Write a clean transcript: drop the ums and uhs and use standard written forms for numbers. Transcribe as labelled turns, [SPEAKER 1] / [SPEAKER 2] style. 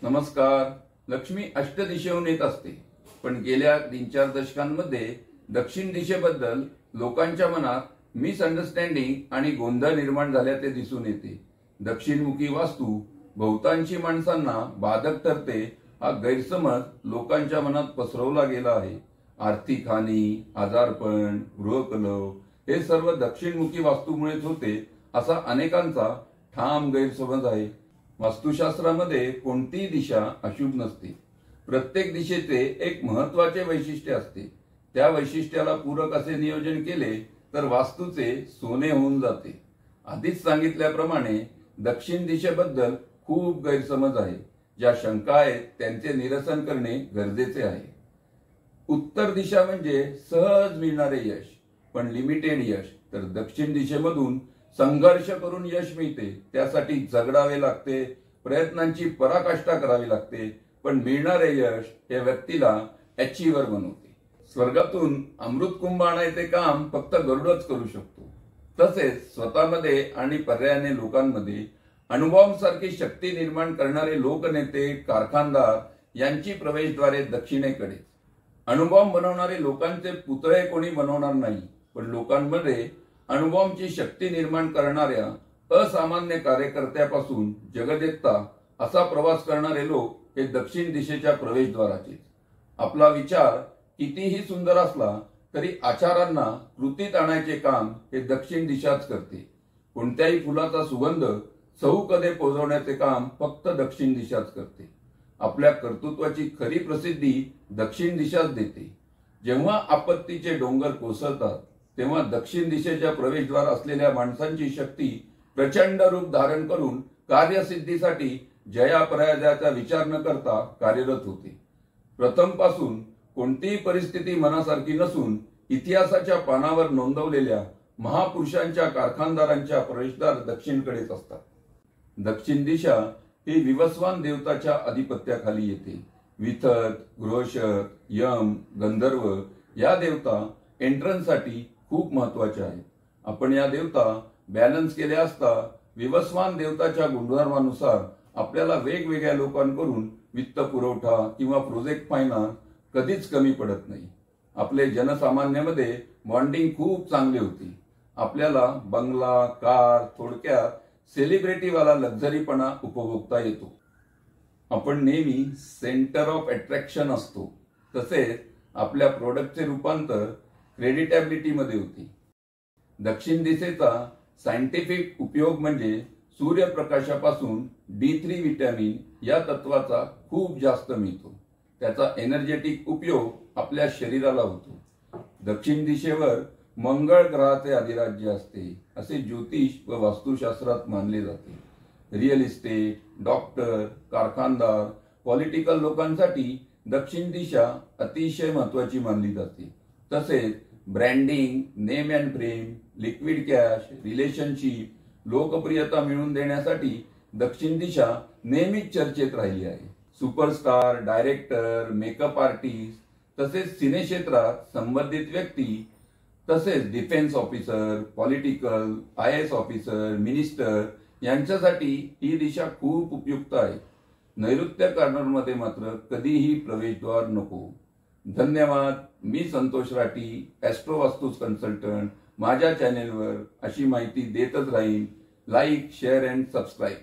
[SPEAKER 1] नमस्कार. लक्ष्मी अष्टदिशेहून येत असते, पण गेल्या 3-4 दशकांमध्ये दक्षिण दिशेबद्दल लोकांच्या मनात मिसअंडरस्टँडिंग आणि गोंधळ निर्माण झाल्याचे दिसून येते. दक्षिणमुखी वास्तू बहुतांशी माणसांना बाधक ठरते हा गैरसमज लोकांच्या मनात पसरवला गेला आहे. आर्थिक हानी, आजारपण, गृहकलह हे सर्व दक्षिणमुखी वास्तूमुळेच होते असा अनेकांचा ठाम गैरसमज आहे. वास्तुशास्त्रामध्ये कोणतीही दिशा अशुभ नसते. प्रत्येक दिशेचे एक महत्त्वाचे वैशिष्ट्य असते. त्या वैशिष्ट्याला पूरक असे नियोजन केले तर वास्तूचे सोने होऊन जाते. आधीच सांगितल्याप्रमाणे दक्षिण दिशेबद्दल खूप गैरसमज आहे. ज्या शंका आहेत त्यांचे निरसन करणे गरजेचे आहे. उत्तर दिशा म्हणजे सहज मिळणारे यश, पण लिमिटेड यश, तर दक्षिण दिशेमधून संघर्ष करून यश मिळते. त्यासाठी जगडावे लागते, प्रयत्नांची पराकाष्ठा करावी लागते, पण मिळणारे यश या व्यक्तीला अचीव्हर बनवते. स्वर्गातून अमृतकुंभ आणायचे काम फक्त गरुडच करू शकतो. तसेच स्वतःमध्ये आणि पर्यायाने लोकांमध्ये अणुबॉम्बसारखी शक्ती निर्माण करणारे लोकनेते, कारखानदार यांची प्रवेशद्वारे दक्षिणेकडे. अणुबॉम्ब बनवणारे लोकांचे पुतळे कोणी बनवणार नाही, पण लोकांमध्ये अणुबॉम्बची शक्ती निर्माण करणाऱ्या असामान्य कार्यकर्त्यापासून जगदेकता असा प्रवास करणारे लोक हे दक्षिण दिशेच्या प्रवेशद्वाराचे. आपला विचार कितीही सुंदर असला तरी आचारांना कृतीत आणायचे काम हे दक्षिण दिशाच करते. कोणत्याही फुलाचा सुगंध चहूकडे पोहोचवण्याचे काम फक्त दक्षिण दिशाच करते. आपल्या कर्तृत्वाची खरी प्रसिद्धी दक्षिण दिशाच देते. जेव्हा आपत्तीचे डोंगर कोसळतात तेव्हा दक्षिण दिशेच्या प्रवेशद्वार असलेल्या माणसांची शक्ती प्रचंड रूप धारण करून कार्यसिद्धीसाठी जयापराजयाचा विचार न करता कार्यरत होते. प्रथमपासून कोणतीही परिस्थिती मनासारखी नसून इतिहासाच्या पानावर नोंदवलेल्या महापुरुषांच्या, कारखानदारांच्या प्रवेशद्वार दक्षिणकडेच असतात. दक्षिण दिशा ही विवस्वान देवताच्या अधिपत्याखाली येते. विथत, गृहशक, यम, गंधर्व या देवता एंट्रन्ससाठी खूप महत्वाच्या आहेत. आपण या देवता बॅलन्स केल्या असता विवस्वान देवताच्या गुणधर्मानुसार आपल्याला वेगवेगळ्या लोकांकडून वित्त पुरवठा किंवा प्रोजेक्ट फायनान्स कधीच कमी पडत नाही. आपले जनसामान्यामध्ये बॉन्डिंग खूप चांगली होती. आपल्याला बंगला, कार, थोडक्यात सेलिब्रिटीवाला लक्झरीपणा उपभोगता येतो. आपण नेहमी सेंटर ऑफ अट्रॅक्शन असतो. तसेच आपल्या प्रोडक्टचे रूपांतर क्रेडिटॅबिलिटी मध्ये होती. दक्षिण दिशेचा सायंटिफिक उपयोग म्हणजे सूर्यप्रकाशापासून D3 विटॅमिन या तत्वाचा खूप जास्त मिळतो. त्याचा एनर्जेटिक उपयोग आपल्या शरीराला होतो. दक्षिण दिशेवर मंगळ ग्रहाचे अधिराज्य असते असे ज्योतिष व वास्तुशास्त्रात मानले जाते. रिअल इस्टेट, डॉक्टर, कारखानदार, पॉलिटिकल लोकांसाठी दक्षिण दिशा अतिशय महत्वाची मानली जाते. तसेच branding, name and frame, liquid cash, relationship, लोकप्रियता मिळवून देण्यासाठी दक्षिण दिशा नेहमीच चर्चेत राहिली आहे. सुपरस्टार, डायरेक्टर, मेकअप आर्टिस्ट, तसेच सिने क्षेत्रात संबंधित व्यक्ती, तसेच defence officer, political, IAS officer, minister यांच्यासाठी ही दिशा खूप उपयुक्त आहे. नैऋत्य कॉर्नरमध्ये मात्र कधीही प्रवेशद्वार नको. धन्यवाद. मी संतोष राठी, ॲस्ट्रो वास्तू कन्सल्टंट. माझ्या चॅनेलवर अशी माहिती देतच राहीन. Like, share and subscribe.